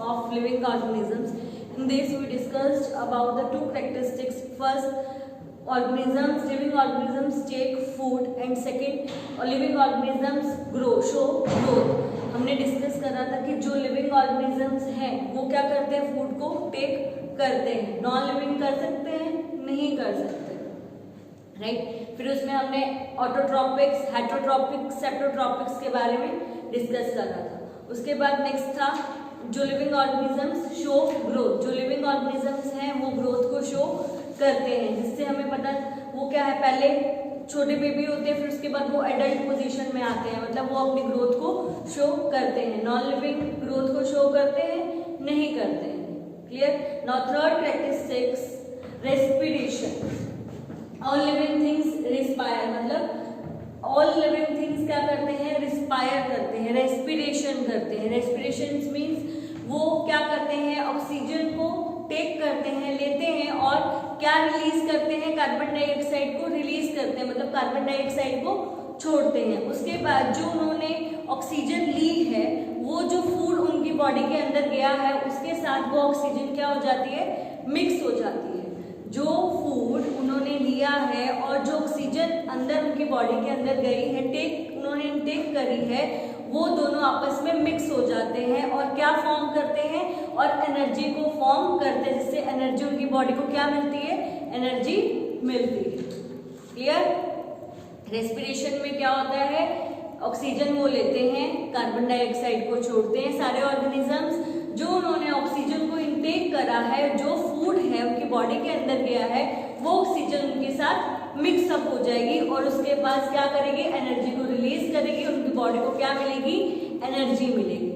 of living organisms. In this we discussed about the two characteristics. First, living organisms take food, and second, living organisms show growth. हमने discuss करा था कि जो living organisms हैं वो क्या करते हैं, फूड को टेक करते हैं. नॉन लिविंग कर सकते हैं, नहीं कर सकते, राइट. फिर उसमें हमने ऑटोट्रॉपिक्स, हेटरोट्रॉपिक्स, सेप्टोट्रॉपिक्स के बारे में डिस्कस करा था. उसके बाद नेक्स्ट था जो लिविंग ऑर्गेनिजम्स शो ग्रोथ. जो लिविंग ऑर्गेनिजम्स हैं वो ग्रोथ को शो करते हैं, जिससे हमें पता वो क्या है, पहले छोटे बेबी होते हैं, फिर उसके बाद वो एडल्ट पोजीशन में आते हैं, मतलब वो अपनी ग्रोथ को शो करते हैं. नॉन लिविंग ग्रोथ को शो करते हैं, नहीं करते हैं. Clear. Now third characteristics, respiration. All living things respire, मतलब ऑल लिविंग थिंग्स क्या करते हैं, रिस्पायर करते हैं, रेस्पिरेशन करते हैं. रेस्पिरेशन मीन्स वो क्या करते हैं, ऑक्सीजन को टेक करते हैं, लेते हैं, और क्या रिलीज करते हैं, कार्बन डाइऑक्साइड को रिलीज करते हैं, मतलब कार्बन डाइऑक्साइड को छोड़ते हैं. उसके बाद जो उन्होंने ऑक्सीजन ली है, वो जो फूड उनकी बॉडी के अंदर गया है उसके साथ वो ऑक्सीजन क्या हो जाती है, मिक्स हो जाती है. जो फूड उन्होंने लिया है और जो ऑक्सीजन अंदर उनकी बॉडी के अंदर गई है, उन्होंने इनटेक करी है, वो दोनों आपस में मिक्स हो जाते हैं और क्या फॉर्म करते हैं, और एनर्जी को फॉर्म करते हैं, जिससे एनर्जी उनकी बॉडी को क्या मिलती है, एनर्जी मिलती है. क्लियर. रेस्पिरेशन में क्या होता है, ऑक्सीजन वो लेते हैं, कार्बन डाइऑक्साइड को छोड़ते हैं. सारे ऑर्गेनिजम्स जो उन्होंने ऑक्सीजन को इनटेक करा है, जो फूड है उनकी बॉडी के अंदर गया है, वो ऑक्सीजन उनके साथ मिक्सअप हो जाएगी और उसके पास क्या करेगी, एनर्जी को रिलीज करेगी, उनकी बॉडी को क्या मिलेगी, एनर्जी मिलेगी.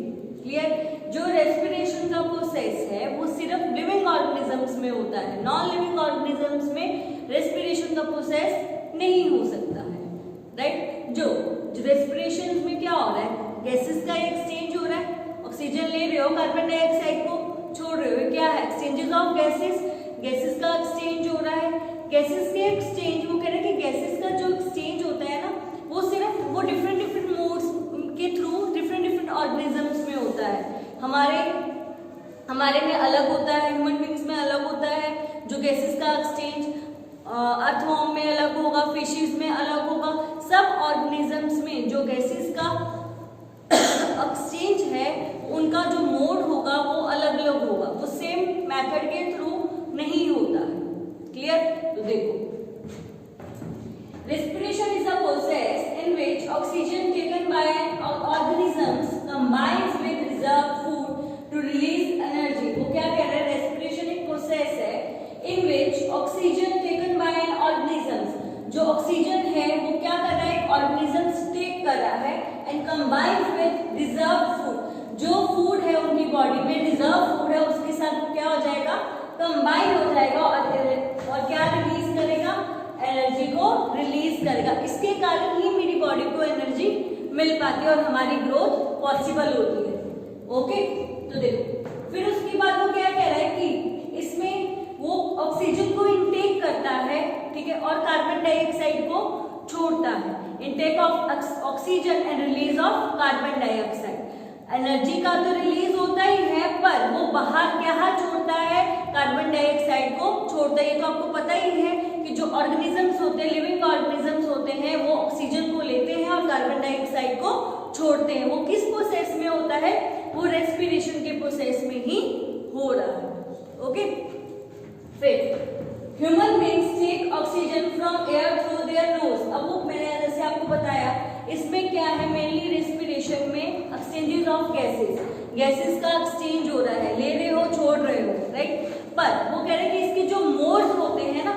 क्लियर. जो रेस्पिरेशन का प्रोसेस है वो सिर्फ लिविंग ऑर्गेनिजम्स में होता है. नॉन लिविंग ऑर्गेनिजम्स में रेस्पिरेशन का प्रोसेस नहीं हो सकता है, राइट. जो रेस्पिरेशन में क्या हो रहा है, गैसेस का एक्सचेंज हो रहा है, ऑक्सीजन ले रहे हो, कार्बन डाइऑक्साइड को छोड़ रहे हो, क्या है, एक्सचेंजेस ऑफ गैसेस. गैसेस का एक्सचेंज हो रहा है. गैसेस के एक्सचेंज, वो कह रहे हैं कि गैसेस का जो एक्सचेंज होता है ना, वो सिर्फ वो डिफरेंट मोड्स के थ्रू डिफरेंट ऑर्गेनिजम्स में होता है. हमारे में अलग होता है, ह्यूमन बींग्स में अलग होता है जो गैसेस का एक्सचेंज. अर्थवॉर्म में अलग होगा, फिशेस में अलग होगा. सब ऑर्गेनिजम्स में जो गैसेस का एक्सचेंज है उनका जो मोड होगा वो अलग अलग होगा, वो सेम मेथड के थ्रू नहीं होता है. क्लियर. तो देखो, respiration is a process in which oxygen taken by organisms combines with reserved food to release energy. वो क्या कह रहे हैं, respiration एक प्रोसेस है in which oxygen taken by organisms, जो ऑक्सीजन है वो क्या कर रहा है, organisms टेक कर रहा है, and combines with reserved food. जो फूड है उनकी बॉडी में रिजर्व फूड है, उसके साथ क्या हो जाएगा, कंबाइन हो जाएगा, और क्या रिलीज करेगा, एनर्जी को रिलीज करेगा. इसके कारण ही मेरी बॉडी को एनर्जी मिल पाती है और हमारी ग्रोथ पॉसिबल होती है. ओके. तो देखो, फिर उसके बाद वो क्या कह रहा है कि इसमें वो ऑक्सीजन को इनटेक करता है, ठीक है, और कार्बन डाइऑक्साइड को छोड़ता है. Intake of oxygen and release of carbon dioxide. Energy का तो रिलीज होता ही है, पर वो बाहर क्या छोड़ता है, कार्बन डाइऑक्साइड को छोड़ता है. ये तो आपको पता ही है कि जो ऑर्गेनिजम्स होते हैं, लिविंग ऑर्गेनिजम्स होते हैं, वो ऑक्सीजन को लेते हैं और कार्बन डाइऑक्साइड को छोड़ते हैं. वो किस प्रोसेस में होता है, वो रेस्पिरेशन के प्रोसेस में ही हो रहा है. ओके. फिर human beings take oxygen from air through their nose. अब वो मैंने जैसे आपको बताया, इसमें क्या है, मेनली रेस्पिरेशन में एक्सचेंजेस ऑफ गैसेस का एक्सचेंज हो रहा है, ले रहे हो, छोड़ रहे हो, राइट. पर वो कह रहे हैं कि इसके जो मोड्स होते हैं ना,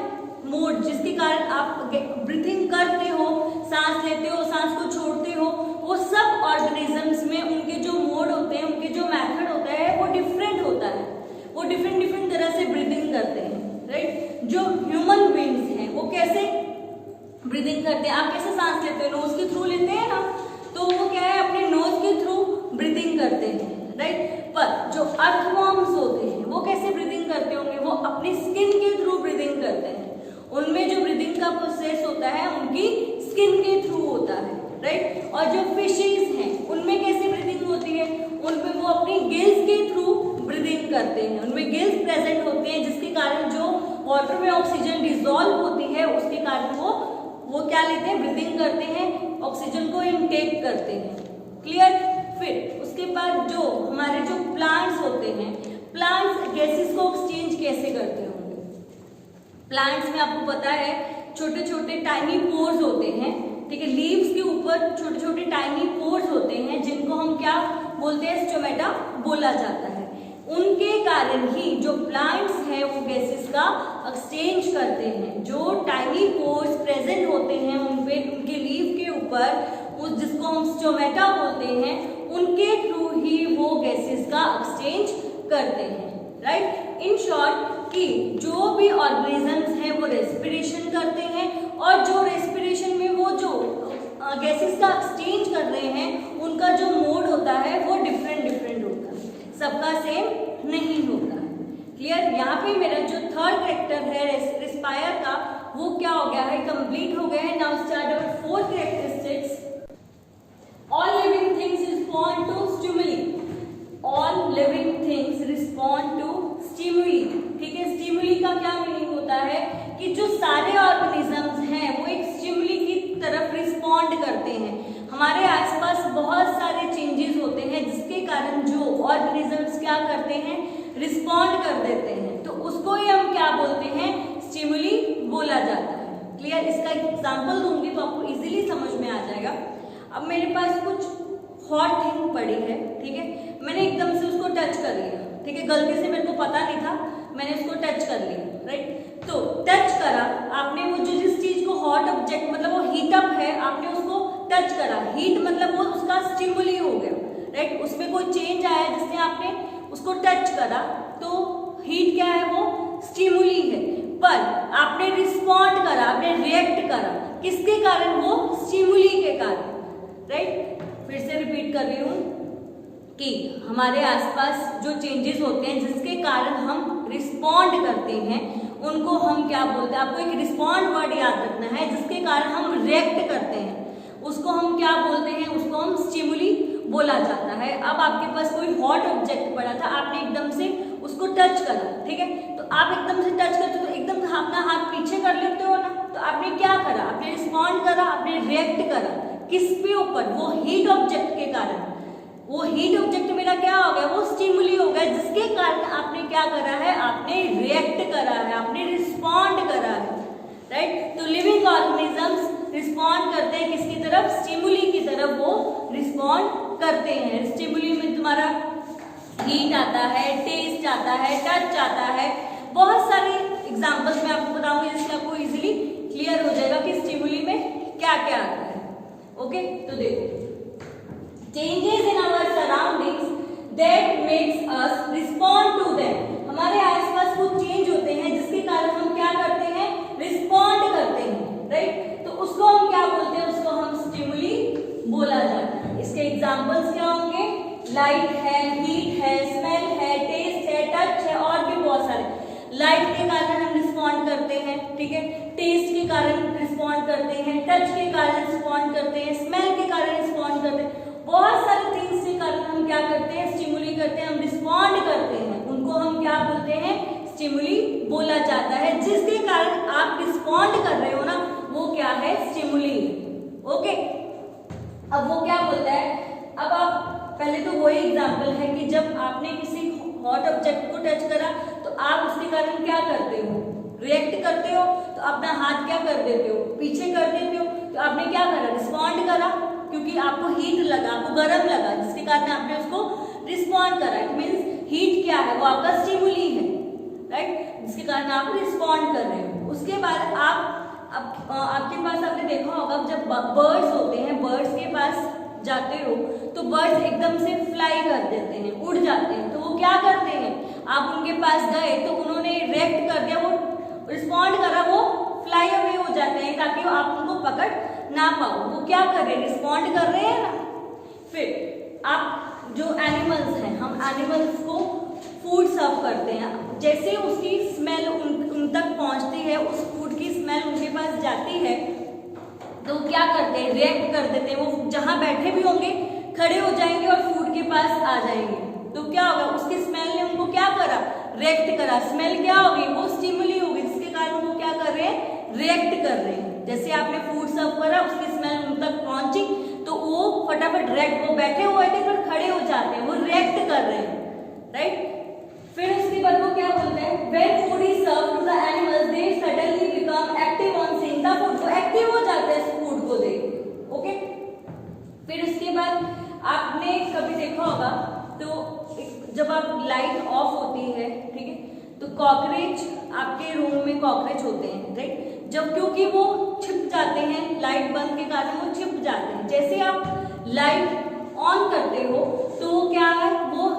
मोड जिसके कारण आप ब्रीथिंग करते हो, सांस लेते हो, सांस को छोड़ते हो, वो सब ऑर्गेनिजम्स में उनके जो मोड होते हैं, उनके जो मेथड होता है वो डिफरेंट होता है. वो डिफरेंट तरह से ब्रीदिंग करते हैं, राइट. जो ह्यूमन बींग्स हैं वो कैसे ब्रीदिंग करते हैं, आप कैसे सांस लेते हो, नोज के थ्रू लेते हैं ना, तो वो क्या है, अपने नोज के थ्रू ब्रीदिंग करते हैं, राइट. पर जो अर्थवॉर्म्स होते हैं वो कैसे ब्रीदिंग करते होंगे, वो अपनी स्किन के थ्रू ब्रीदिंग करते हैं. उनमें जो ब्रीदिंग का प्रोसेस होता है उनकी स्किन के थ्रू होता है, राइट. और जो फिशेस हैं उनमें कैसे ब्रीदिंग होती है, उनमें वो अपनी गिल्स के थ्रू करते हैं, उनमें गिल्स प्रेजेंट होते हैं, जिसके कारण जो वाटर में ऑक्सीजन डिसॉल्व होती है उसके कारण वो क्या लेते हैं, ब्रीदिंग करते हैं, ऑक्सीजन को इनटेक करते हैं। क्लियर। फिर उसके बाद जो हमारे जो प्लांट्स होते हैं, प्लांट्स गैसेस को एक्सचेंज कैसे करते होंगे? प्लांट्स में आपको पता है छोटे छोटे टाइनी पोर्स होते हैं, ठीक है, लीव्स के ऊपर छोटे छोटे टाइनी पोर्स होते हैं जिनको हम क्या बोलते हैं, स्टोमेटा बोला जाता है। उनके कारण ही जो प्लांट्स हैं वो गैसेस का एक्सचेंज करते हैं। जो टाइनी पोर्स प्रेजेंट होते हैं उनपे, उनके लीव के ऊपर, उस जिसको हम स्टोमेटा बोलते हैं, उनके थ्रू ही वो गैसेस का एक्सचेंज करते हैं। राइट। इन शॉर्ट कि जो भी ऑर्गेनिजम्स हैं वो रेस्पिरेशन करते हैं, और जो रेस्पिरेशन में वो जो गैसेस का एक्सचेंज कर रहे हैं उनका जो मोड होता है वो डिफरेंट डिफरेंट होता है, सबका सेम नहीं होता है। क्लियर। यहाँ पे मेरा जो थर्ड कैरेक्टर है रेस्पायर का वो क्या हो गया है, कंप्लीट हो गया है। Now start our fourth characteristics. All living things respond to stimuli. All living things respond to stimuli. ठीक है। स्टिमुली का क्या मीनिंग होता है कि जो सारे ऑर्गेनिजम्स हैं वो एक स्टिमुली की तरफ रिस्पॉन्ड करते हैं। हमारे आसपास बहुत सारे चेंजेस होते हैं जिसके कारण जो ऑर्गेनिजम्स क्या करते हैं, रिस्पॉन्ड कर देते हैं, तो उसको ही हम क्या बोलते हैं, स्टिमुली बोला जाता है। क्लियर। इसका एग्जांपल दूंगी तो आपको इजीली समझ में आ जाएगा। अब मेरे पास कुछ हॉट थिंग पड़ी है, ठीक है, मैंने एकदम से उसको टच कर लिया, ठीक है, गलती से मेरे को पता नहीं था, मैंने उसको टच कर लिया। राइट। तो टच करा आपने, वो जो जिस चीज को हॉट ऑब्जेक्ट मतलब वो हीट अप है, आपने उसको टच करा, हीट मतलब वो उसका स्टिमुली हो गया। राइट। उसमें कोई चेंज आया जिससे आपने उसको टच करा, तो हीट क्या है, वो स्टिमुली है। पर आपने रिस्पॉन्ड करा, आपने रिएक्ट करा, किसके कारण, वो स्टिमुली के कारण। राइट। फिर से रिपीट कर रही हूं कि हमारे आसपास जो चेंजेस होते हैं जिसके कारण हम रिस्पॉन्ड करते हैं उनको हम क्या बोलते हैं, आपको एक रिस्पॉन्ड वर्ड याद रखना है, जिसके कारण हम रिएक्ट करते हैं उसको हम क्या बोलते हैं, उसको हम स्टिमुली बोला जाता है। अब आपके पास कोई हॉट ऑब्जेक्ट पड़ा था, आपने एकदम से उसको टच करा, ठीक है, तो आप एकदम से टच करते हो तो एकदम अपना हाथ पीछे कर लेते हो ना, तो आपने क्या करा, आपने रिस्पॉन्ड करा, आपने रिएक्ट करा, किस पे ऊपर, वो हीट ऑब्जेक्ट के कारण। वो हीट ऑब्जेक्ट मेरा क्या हो गया, वो स्टिमुली हो गया, जिसके कारण आपने क्या करा है, आपने रिएक्ट करा है, आपने रिस्पॉन्ड करा है। राइट। तो लिविंग ऑर्गेनिजम्स रिस्पॉन्ड करते हैं किसकी तरफ, स्टिमुली की तरफ वो रिस्पॉन्ड करते हैं। स्टिमुली में तुम्हारा हीट आता है, टेस्ट आता है, टच आता है, बहुत सारे एग्जांपल्स मैं आपको बताऊंगी जिससे आपको इजीली क्लियर हो जाएगा कि स्टिमुली में क्या क्या आता है। ओके। तो देखो, changes in our surroundings that makes us respond to them. हमारे आसपास कुछ चेंज होते हैं जिसके कारण हम क्या करते हैं, रिस्पॉन्ड करते हैं। राइट। तो उसको हम क्या बोलते हैं, उसको हम स्टिमुली बोला जाता है। इसके एग्जांपल्स क्या होंगे, लाइट है, हीट है, स्मेल है, टेस्ट है, टच है, और भी बहुत सारे। लाइट के कारण हम रिस्पॉन्ड करते हैं, ठीक है, टेस्ट के कारण रिस्पॉन्ड करते हैं, टच के कारण रिस्पॉन्ड करते हैं, स्मेल के कारण रिस्पॉन्ड करते हैं, बहुत सारे थिंग्स के कारण हम क्या करते हैं, स्टिमुली करते हैं, हम रिस्पॉन्ड करते हैं, उनको हम क्या बोलते हैं, स्टिमुली बोला जाता है। जिसके कारण आप रिस्पॉन्ड कर रहे हो ना, वो क्या है, स्टिमुली। ओके। अब वो क्या बोलता है, अब आप पहले तो वही एग्जांपल है कि जब आपने किसी हॉट ऑब्जेक्ट को टच करा तो आप उसके कारण क्या करते हो, रिएक्ट करते हो, तो अपना हाथ क्या कर देते हो, पीछे कर देते हो, तो आपने क्या करा, रिस्पॉन्ड करा, क्योंकि आपको हीट लगा, आपको गर्म लगा, जिसके कारण आपने उसको रिस्पॉन्ड करा। इट मींस हीट क्या है, वो आपका स्टिमुली है। राइट। जिसके कारण आप रिस्पॉन्ड कर रहे हो। उसके बाद आपके पास आपने देखा होगा जब बर्ड्स होते हैं, बर्ड्स के पास जाते हो तो बर्ड्स एकदम से फ्लाई कर देते हैं, उड़ जाते हैं, तो वो क्या करते हैं, आप उनके पास गए तो उन्होंने रिएक्ट कर दिया, वो रिस्पॉन्ड करा, वो फ्लाई अवे हो जाते हैं ताकि आप उनको पकड़ ना पाओ। वो क्या कर रहे हैं, रिस्पॉन्ड कर रहे हैं ना। फिर आप जो एनिमल्स हैं, हम एनिमल्स को फूड सर्व करते हैं, जैसे उसकी स्मेल उन तक पहुंचती है, उस फूड की स्मेल उनके पास जाती है, तो क्या करते हैं, रिएक्ट कर देते हैं, वो जहां बैठे भी होंगे खड़े हो जाएंगे और फूड के पास आ जाएंगे। तो क्या होगा, उसकी स्मेल ने उनको क्या करा, रिएक्ट करा। स्मेल क्या होगी, वो स्टिमुली होगी, जिसके कारण वो क्या कर रहे हैं, रिएक्ट कर रहे हैं। जैसे आपने फूड सर्व करा, उसकी स्मेल उन तक पहुंची तो वो फटाफट रिएक्ट, वो बैठे हुए थे पर खड़े हो जाते हैं, वो रिएक्ट कर रहे हैं, राइट। फिर उसके बाद वो क्या बोलते हैं, when food is served to the animals they suddenly become active on seeing the food, वो एक्टिव हो जाते हैं इस फूड को देख के, ओके। फिर उसके बाद आपने कभी देखा होगा तो जब आप लाइट ऑफ होती है, ठीक है, तो कॉकरोच, आपके रूम में कॉकरोच होते हैं, राइट, जब क्योंकि वो छिप जाते हैं, लाइट बंद के कारण वो छिप जाते हैं। जैसे आप लाइट ऑन करते हो तो वो क्या है, वो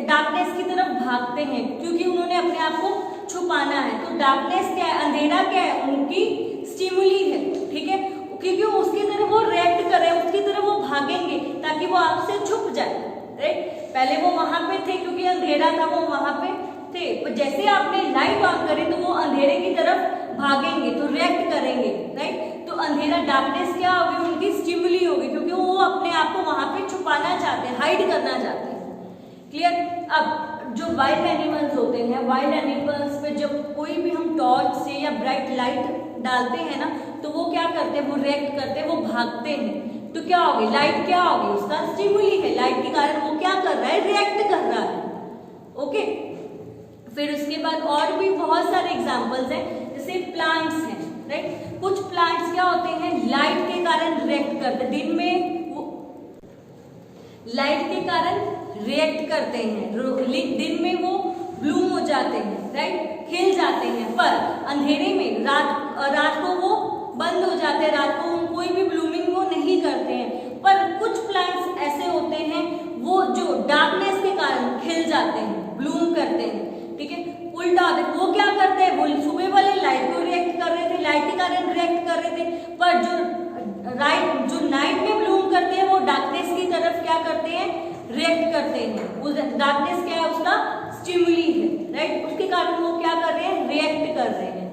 डार्कनेस की तरफ भागते हैं, क्योंकि उन्होंने अपने आप को छुपाना है। तो डार्कनेस क्या है, अंधेरा क्या है, उनकी स्टिमुली है, ठीक है, क्योंकि उसकी तरफ वो रिएक्ट कर रहे हैं, उसकी तरफ वो भागेंगे ताकि वो आपसे छुप जाए, राइट। पहले वो वहां पे थे क्योंकि अंधेरा था, वो वहां पे थे, पर जैसे आपने लाइट ऑन करी तो वो अंधेरे की तरफ भागेंगे, तो रिएक्ट करेंगे, राइट। तो अंधेरा, डार्कनेस क्या होगी, उनकी स्टिमुली होगी, क्योंकि वो अपने आप को वहां पे छुपाना चाहते हैं, हाइड करना चाहते हैं, क्लियर। अब जो वाइल्ड एनिमल्स होते हैं, वाइल्ड एनिमल्स पे जब कोई भी हम टॉर्च से या ब्राइट लाइट डालते हैं ना, तो वो क्या करते हैं, वो रिएक्ट करते हैं, वो भागते हैं। तो क्या होगी, लाइट क्या होगी, उसका स्टिमुली है, लाइट के कारण वो क्या कर रहा है, रिएक्ट कर रहा है, ओके। फिर उसके बाद और भी बहुत सारे एग्जांपल्स हैं, जैसे प्लांट्स हैं, राइट। कुछ प्लांट्स क्या होते हैं, लाइट के कारण रिएक्ट करते हैं, दिन में वो लाइट के कारण रिएक्ट करते हैं, दिन में वो ब्लूम हो जाते हैं, राइट, खिल जाते हैं, पर अंधेरे में रात को वो बंद हो जाते हैं, रात को कोई भी ब्लूमिंग वो नहीं करते हैं। पर कुछ प्लांट्स ऐसे होते हैं वो जो डार्कनेस के कारण खिल जाते हैं, ब्लूम करते हैं, ठीक है। उल्टा होता है, वो क्या करते हैं, वो सुबह वाले लाइट को रिएक्ट कर रहे थे, लाइट के कारण रिएक्ट कर रहे थे, पर जो नाइट में ब्लूम करते हैं वो डार्कनेस की तरफ क्या करते हैं, रिएक्ट करते हैं। उस डार्कनेस क्या है, उसका स्टिमुली है, राइट, उसके कारण वो क्या कर रहे हैं, रिएक्ट कर रहे हैं,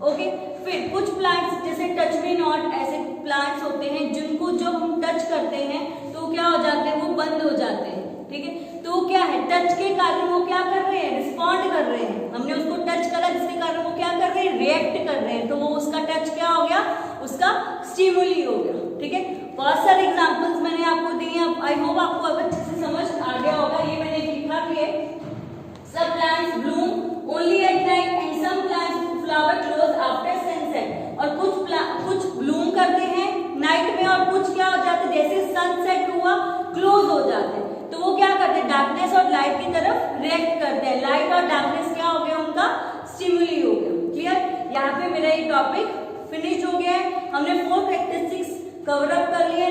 ओके। फिर कुछ प्लांट्स जैसे टच मी नॉट, ऐसे प्लांट्स होते हैं जिनको जब हम टच करते हैं तो क्या हो जाते हैं, वो बंद हो जाते हैं, ठीक है। तो क्या है, टच के कारण वो क्या कर रहे हैं, रिस्पॉन्ड कर रहे हैं, हमने उसको टच करा जिसके कारण वो क्या कर रहे हैं, रिएक्ट कर रहे हैं, तो वो उसका टच क्या हो गया, उसका स्टिमुली हो गया, ठीक है। बहुत सारे एग्जांपल्स मैंने आपको दिए, आई होप आपको अब अच्छे से समझ आ गया होगा। ये मैंने लिखा भी है, सब plants bloom only at night and some plants flower close after sunset, और कुछ ब्लूम करते हैं नाइट में और कुछ क्या हो जाते हैं, जैसे सनसेट हुआ क्लोज हो जाते हैं, तो वो क्या करते हैं, डार्कनेस और लाइट की तरफ रिएक्ट करते हैं, लाइट और डार्कनेस क्या हो गया, उनका स्टिमुली हो गया, क्लियर। यहाँ पे मेरा ये टॉपिक फिनिश हो गया है, हमने 4 कैरेक्टरिस्टिक्स कवर अप कर लिए।